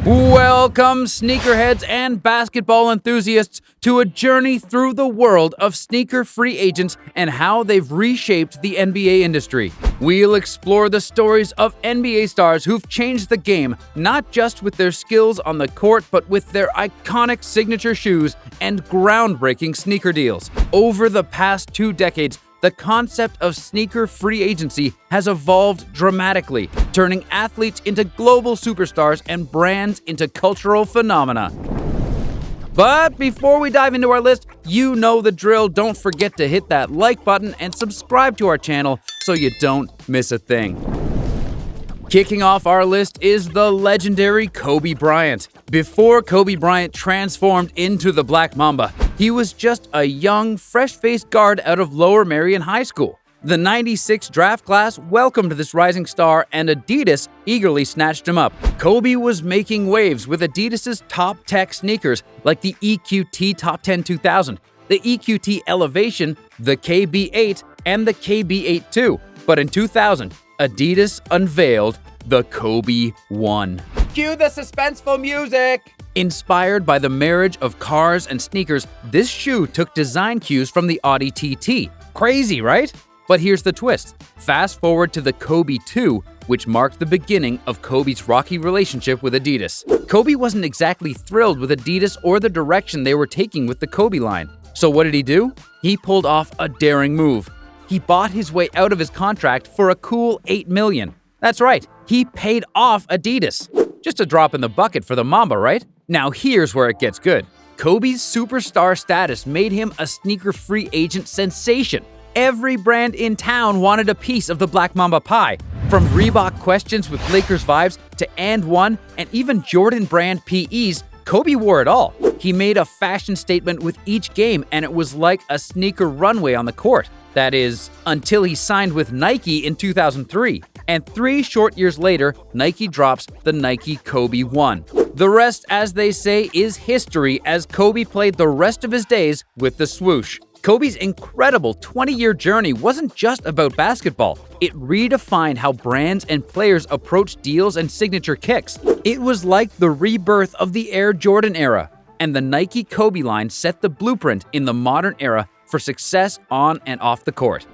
Welcome, sneakerheads and basketball enthusiasts, to a journey through the world of sneaker free agents and how they've reshaped the NBA industry. We'll explore the stories of NBA stars who've changed the game, not just with their skills on the court, but with their iconic signature shoes and groundbreaking sneaker deals. Over the past 2 decades, the concept of sneaker free agency has evolved dramatically, turning athletes into global superstars and brands into cultural phenomena. But before we dive into our list, you know the drill. Don't forget to hit that like button and subscribe to our channel so you don't miss a thing. Kicking off our list is the legendary Kobe Bryant. Before Kobe Bryant transformed into the Black Mamba, he was just a young, fresh-faced guard out of Lower Merion High School. The '96 draft class welcomed this rising star, and Adidas eagerly snatched him up. Kobe was making waves with Adidas's top tech sneakers like the EQT Top 10 2000, the EQT Elevation, the KB8, and the KB8 II. But in 2000, Adidas unveiled the Kobe 1. Cue the suspenseful music! Inspired by the marriage of cars and sneakers, this shoe took design cues from the Audi TT. Crazy, right? But here's the twist. Fast forward to the Kobe 2, which marked the beginning of Kobe's rocky relationship with Adidas. Kobe wasn't exactly thrilled with Adidas or the direction they were taking with the Kobe line. So what did he do? He pulled off a daring move. He bought his way out of his contract for a cool $8 million. That's right, he paid off Adidas. Just a drop in the bucket for the Mamba, right? Now here's where it gets good. Kobe's superstar status made him a sneaker free agent sensation. Every brand in town wanted a piece of the Black Mamba pie. From Reebok questions with Lakers vibes to And One and even Jordan brand PEs, Kobe wore it all. He made a fashion statement with each game, and it was like a sneaker runway on the court. That is, until he signed with Nike in 2003. And 3 short years later, Nike drops the Nike Kobe 1. The rest, as they say, is history, as Kobe played the rest of his days with the swoosh. Kobe's incredible 20-year journey wasn't just about basketball. It redefined how brands and players approach deals and signature kicks. It was like the rebirth of the Air Jordan era, and the Nike Kobe line set the blueprint in the modern era for success on and off the court.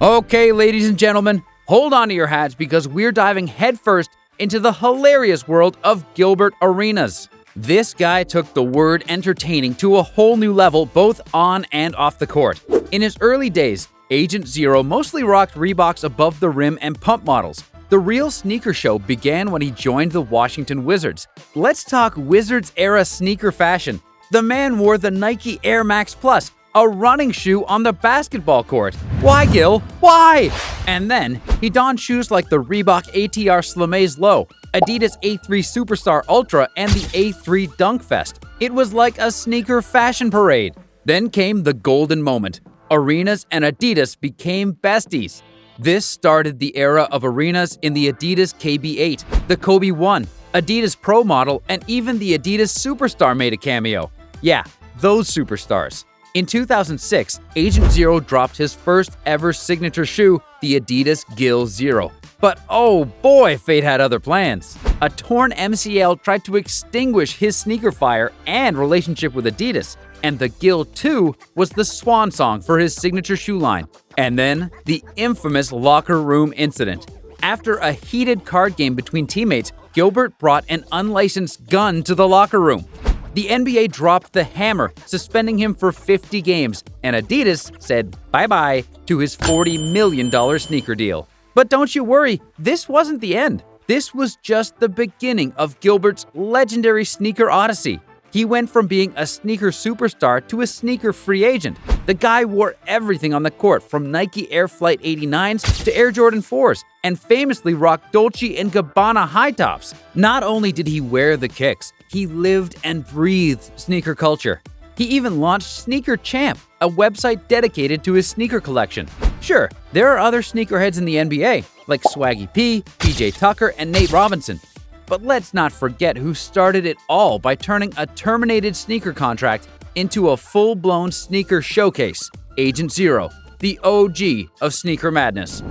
Okay, ladies and gentlemen, hold on to your hats because we're diving headfirst into the hilarious world of Gilbert Arenas. This guy took the word entertaining to a whole new level both on and off the court. In his early days, Agent Zero mostly rocked Reebok's above the rim and pump models. The real sneaker show began when he joined the Washington Wizards. Let's talk Wizards-era sneaker fashion. The man wore the Nike Air Max Plus, a running shoe on the basketball court. Why, Gil? Why? And then he donned shoes like the Reebok ATR Slimaize Low, Adidas A3 Superstar Ultra, and the A3 Dunk Fest. It was like a sneaker fashion parade. Then came the golden moment. Arenas and Adidas became besties. This started the era of Arenas in the Adidas KB8, the Kobe 1, Adidas Pro model, and even the Adidas Superstar made a cameo. Yeah, those superstars. In 2006, Agent Zero dropped his first ever signature shoe, the Adidas Gil Zero. But oh boy, fate had other plans. A torn MCL tried to extinguish his sneaker fire and relationship with Adidas, and the Gil 2 was the swan song for his signature shoe line. And then, the infamous locker room incident. After a heated card game between teammates, Gilbert brought an unlicensed gun to the locker room. The NBA dropped the hammer, suspending him for 50 games, and Adidas said bye-bye to his $40 million sneaker deal. But don't you worry, this wasn't the end. This was just the beginning of Gilbert's legendary sneaker odyssey. He went from being a sneaker superstar to a sneaker free agent. The guy wore everything on the court, from Nike Air Flight 89s to Air Jordan 4s, and famously rocked Dolce & Gabbana high tops. Not only did he wear the kicks, he lived and breathed sneaker culture. He even launched Sneaker Champ, a website dedicated to his sneaker collection. Sure, there are other sneakerheads in the NBA, like Swaggy P, PJ Tucker, and Nate Robinson. But let's not forget who started it all by turning a terminated sneaker contract into a full-blown sneaker showcase, Agent Zero, the OG of sneaker madness.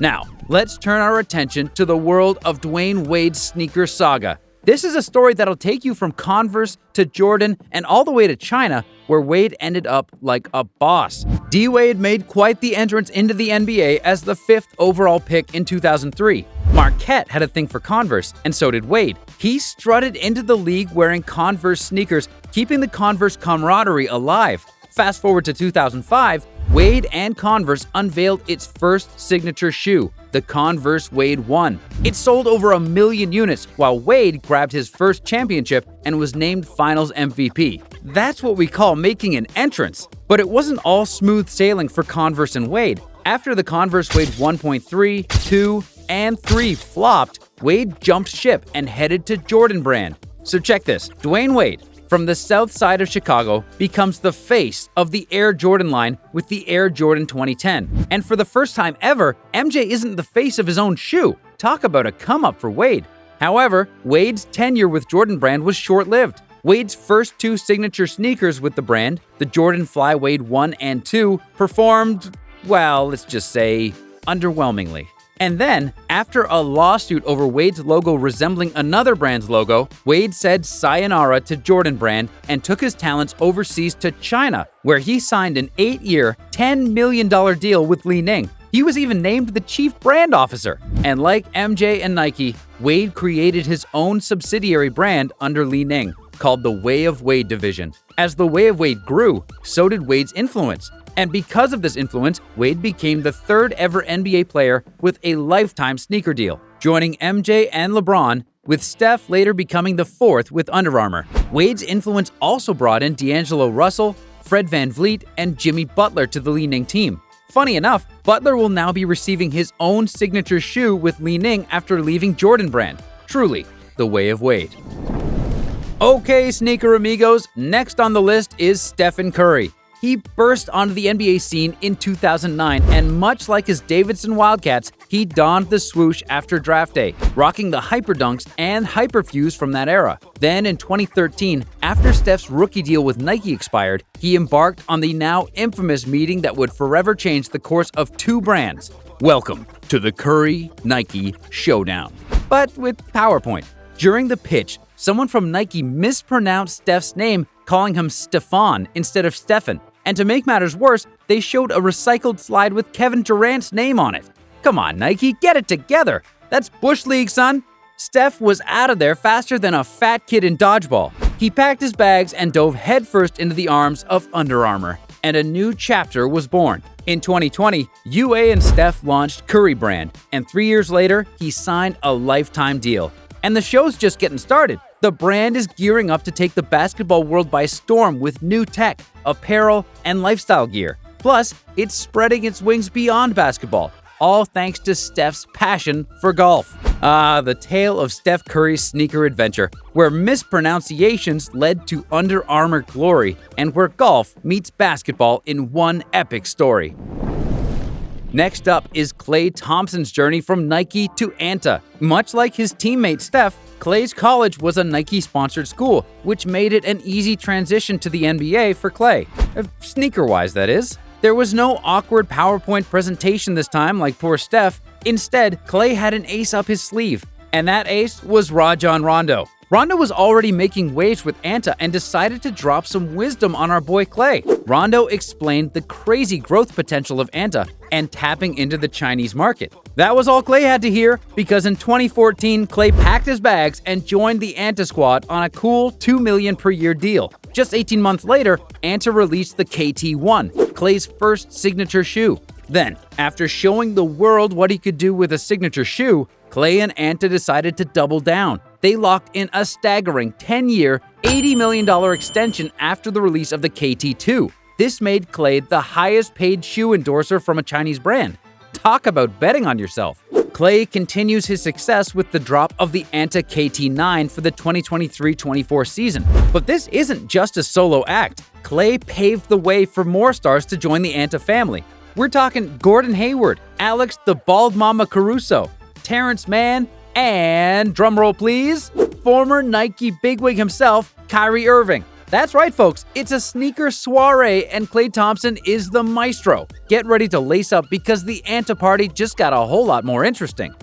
Now, let's turn our attention to the world of Dwayne Wade's sneaker saga. This is a story that'll take you from Converse to Jordan and all the way to China, where Wade ended up like a boss. D-Wade made quite the entrance into the NBA as the 5th overall pick in 2003. Marquette had a thing for Converse, and so did Wade. He strutted into the league wearing Converse sneakers, keeping the Converse camaraderie alive. Fast forward to 2005, Wade and Converse unveiled its first signature shoe, the Converse Wade 1. It sold over 1 million units, while Wade grabbed his first championship and was named Finals MVP. That's what we call making an entrance. But it wasn't all smooth sailing for Converse and Wade. After the Converse Wade 1.3, 2, and 3 flopped, Wade jumped ship and headed to Jordan Brand. So check this, Dwayne Wade, from the south side of Chicago, becomes the face of the Air Jordan line with the Air Jordan 2010. And for the first time ever, MJ isn't the face of his own shoe. Talk about a come-up for Wade. However, Wade's tenure with Jordan Brand was short-lived. Wade's first 2 signature sneakers with the brand, the Jordan Fly Wade 1 and 2, performed, well, let's just say, underwhelmingly. And then, after a lawsuit over Wade's logo resembling another brand's logo, Wade said sayonara to Jordan Brand and took his talents overseas to China, where he signed an 8-year, $10 million deal with Li-Ning. He was even named the chief brand officer. And like MJ and Nike, Wade created his own subsidiary brand under Li-Ning, called the Way of Wade division. As the Way of Wade grew, so did Wade's influence. And because of this influence, Wade became the 3rd ever NBA player with a lifetime sneaker deal, joining MJ and LeBron, with Steph later becoming the 4th with Under Armour. Wade's influence also brought in D'Angelo Russell, Fred VanVleet, and Jimmy Butler to the Li-Ning team. Funny enough, Butler will now be receiving his own signature shoe with Li-Ning after leaving Jordan Brand. Truly, the Way of Wade. Okay, sneaker amigos, next on the list is Stephen Curry. He burst onto the NBA scene in 2009, and much like his Davidson Wildcats, he donned the swoosh after draft day, rocking the Hyperdunks and Hyperfuse from that era. Then in 2013, after Steph's rookie deal with Nike expired, he embarked on the now infamous meeting that would forever change the course of 2 brands. Welcome to the Curry-Nike Showdown. But with PowerPoint. During the pitch, someone from Nike mispronounced Steph's name, calling him Stefan instead of Stephen. And to make matters worse, they showed a recycled slide with Kevin Durant's name on it. Come on, Nike, get it together. That's Bush League, son. Steph was out of there faster than a fat kid in dodgeball. He packed his bags and dove headfirst into the arms of Under Armour. And a new chapter was born. In 2020, UA and Steph launched Curry Brand. And 3 years later, he signed a lifetime deal. And the show's just getting started. The brand is gearing up to take the basketball world by storm with new tech, apparel, and lifestyle gear. Plus, it's spreading its wings beyond basketball, all thanks to Steph's passion for golf. The tale of Steph Curry's sneaker adventure, where mispronunciations led to Under Armour glory, and where golf meets basketball in one epic story. Next up is Klay Thompson's journey from Nike to Anta. Much like his teammate Steph, Klay's college was a Nike-sponsored school, which made it an easy transition to the NBA for Klay. Sneaker-wise, that is. There was no awkward PowerPoint presentation this time like poor Steph. Instead, Klay had an ace up his sleeve, and that ace was Rajon Rondo. Rondo was already making waves with Anta and decided to drop some wisdom on our boy Klay. Rondo explained the crazy growth potential of Anta and tapping into the Chinese market. That was all Klay had to hear, because in 2014, Klay packed his bags and joined the Anta squad on a cool $2 million per year deal. Just 18 months later, Anta released the KT1, Klay's first signature shoe. Then, after showing the world what he could do with a signature shoe, Klay and Anta decided to double down. They locked in a staggering 10-year, $80 million extension after the release of the KT2. This made Klay the highest-paid shoe endorser from a Chinese brand. Talk about betting on yourself. Klay continues his success with the drop of the Anta KT9 for the 2023-24 season. But this isn't just a solo act. Klay paved the way for more stars to join the Anta family. We're talking Gordon Hayward, Alex the Bald Mama Caruso, Terrence Mann, and, drumroll please, former Nike bigwig himself, Kyrie Irving. That's right, folks, it's a sneaker soiree and Klay Thompson is the maestro. Get ready to lace up because the Anta party just got a whole lot more interesting.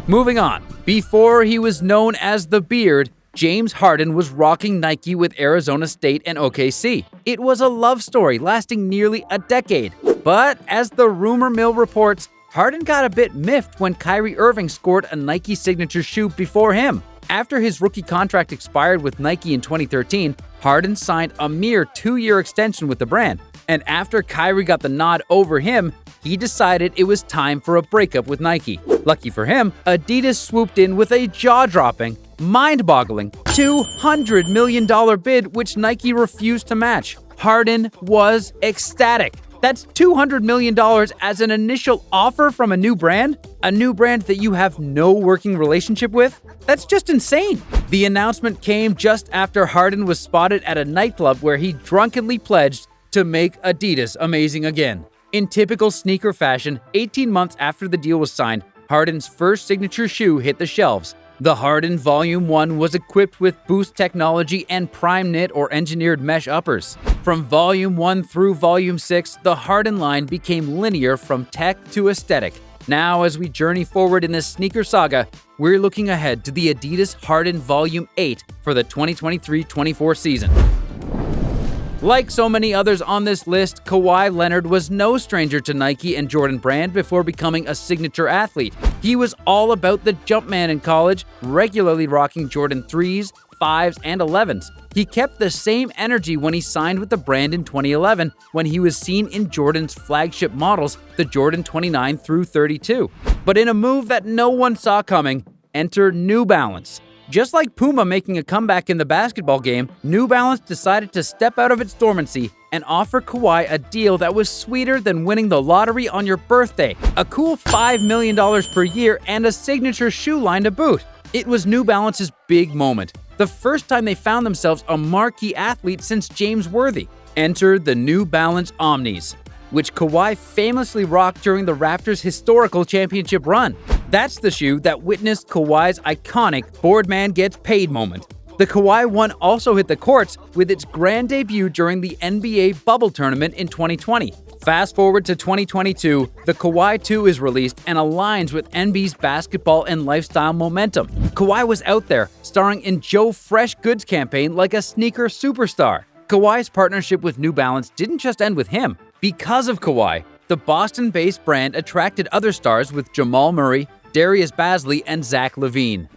Moving on, before he was known as the Beard, James Harden was rocking Nike with Arizona State and OKC. It was a love story lasting nearly a decade. But as the rumor mill reports, Harden got a bit miffed when Kyrie Irving scored a Nike signature shoe before him. After his rookie contract expired with Nike in 2013, Harden signed a mere 2-year extension with the brand. And after Kyrie got the nod over him, he decided it was time for a breakup with Nike. Lucky for him, Adidas swooped in with a jaw-dropping, mind-boggling $200 million bid which Nike refused to match. Harden was ecstatic. That's $200 million as an initial offer from a new brand? A new brand that you have no working relationship with? That's just insane. The announcement came just after Harden was spotted at a nightclub where he drunkenly pledged to make Adidas amazing again. In typical sneaker fashion, 18 months after the deal was signed, Harden's first signature shoe hit the shelves. The Harden Volume 1 was equipped with Boost technology and prime knit or engineered mesh uppers. From Volume 1 through Volume 6, the Harden line became linear from tech to aesthetic. Now, as we journey forward in this sneaker saga, we're looking ahead to the Adidas Harden Volume 8 for the 2023-24 season. Like so many others on this list, Kawhi Leonard was no stranger to Nike and Jordan Brand before becoming a signature athlete. He was all about the Jumpman in college, regularly rocking Jordan 3s, 5s, and 11s. He kept the same energy when he signed with the brand in 2011 when he was seen in Jordan's flagship models, the Jordan 29 through 32. But in a move that no one saw coming, enter New Balance. Just like Puma making a comeback in the basketball game, New Balance decided to step out of its dormancy and offer Kawhi a deal that was sweeter than winning the lottery on your birthday. A cool $5 million per year and a signature shoe line to boot. It was New Balance's big moment. The first time they found themselves a marquee athlete since James Worthy. Enter the New Balance Omnis, which Kawhi famously rocked during the Raptors' historical championship run. That's the shoe that witnessed Kawhi's iconic Boardman Gets Paid moment. The Kawhi 1 also hit the courts with its grand debut during the NBA Bubble Tournament in 2020. Fast forward to 2022, the Kawhi 2 is released and aligns with NB's basketball and lifestyle momentum. Kawhi was out there, starring in Joe Fresh Goods campaign like a sneaker superstar. Kawhi's partnership with New Balance didn't just end with him. Because of Kawhi, the Boston-based brand attracted other stars with Jamal Murray, Darius Bazley, and Zach LaVine.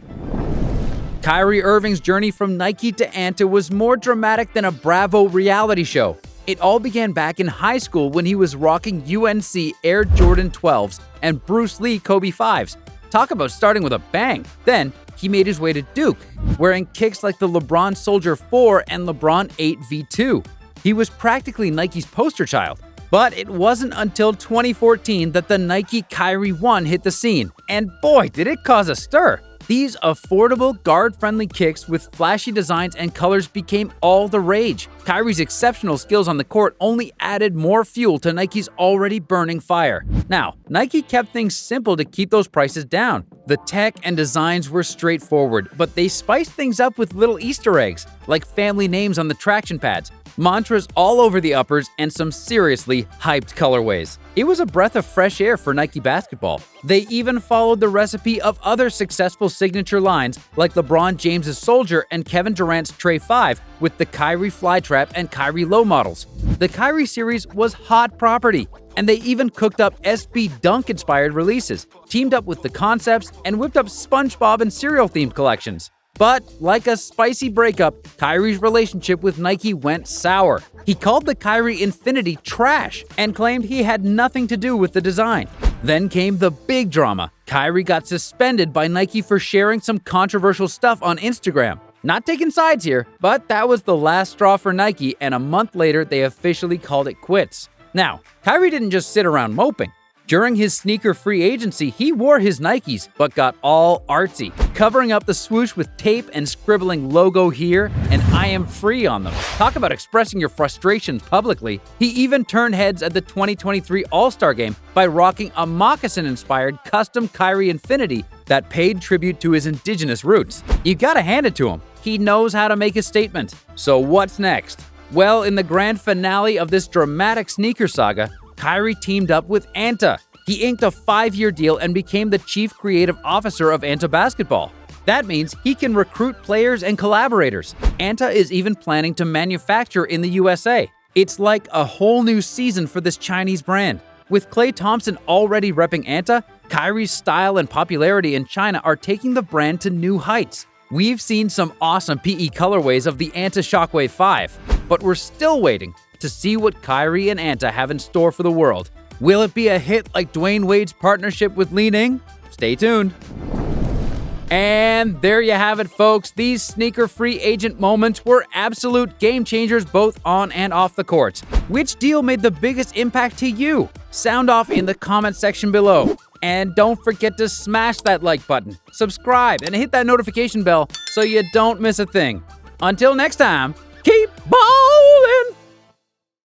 Kyrie Irving's journey from Nike to Anta was more dramatic than a Bravo reality show. It all began back in high school when he was rocking UNC Air Jordan 12s and Bruce Lee Kobe 5s. Talk about starting with a bang. Then, he made his way to Duke, wearing kicks like the LeBron Soldier 4 and LeBron 8 V2. He was practically Nike's poster child. But it wasn't until 2014 that the Nike Kyrie 1 hit the scene. And boy, did it cause a stir. These affordable, guard-friendly kicks with flashy designs and colors became all the rage. Kyrie's exceptional skills on the court only added more fuel to Nike's already burning fire. Now, Nike kept things simple to keep those prices down. The tech and designs were straightforward, but they spiced things up with little Easter eggs, like family names on the traction pads, mantras all over the uppers, and some seriously hyped colorways. It was a breath of fresh air for Nike basketball. They even followed the recipe of other successful signature lines like LeBron James's Soldier and Kevin Durant's Trey 5 with the Kyrie Flytrap and Kyrie Low models. The Kyrie series was hot property, and they even cooked up SB Dunk-inspired releases, teamed up with the concepts, and whipped up SpongeBob and cereal-themed collections. But, like a spicy breakup, Kyrie's relationship with Nike went sour. He called the Kyrie Infinity trash and claimed he had nothing to do with the design. Then came the big drama. Kyrie got suspended by Nike for sharing some controversial stuff on Instagram. Not taking sides here, but that was the last straw for Nike, and a month later they officially called it quits. Now, Kyrie didn't just sit around moping. During his sneaker free agency, he wore his Nikes, but got all artsy, covering up the swoosh with tape and scribbling "logo here" and "I am free" on them. Talk about expressing your frustrations publicly. He even turned heads at the 2023 All-Star Game by rocking a moccasin-inspired custom Kyrie Infinity that paid tribute to his indigenous roots. You gotta hand it to him. He knows how to make a statement. So what's next? Well, in the grand finale of this dramatic sneaker saga, Kyrie teamed up with Anta. He inked a 5-year deal and became the chief creative officer of Anta Basketball. That means he can recruit players and collaborators. Anta is even planning to manufacture in the USA. It's like a whole new season for this Chinese brand. With Klay Thompson already repping Anta, Kyrie's style and popularity in China are taking the brand to new heights. We've seen some awesome PE colorways of the Anta Shockwave 5, but we're still waiting to see what Kyrie and Anta have in store for the world. Will it be a hit like Dwayne Wade's partnership with li-ning? Stay tuned. And there you have it, folks. These sneaker free agent moments were absolute game changers both on and off the court. Which deal made the biggest impact to you? Sound off in the comment section below. And don't forget to smash that like button, subscribe, and hit that notification bell so you don't miss a thing. Until next time, keep balling!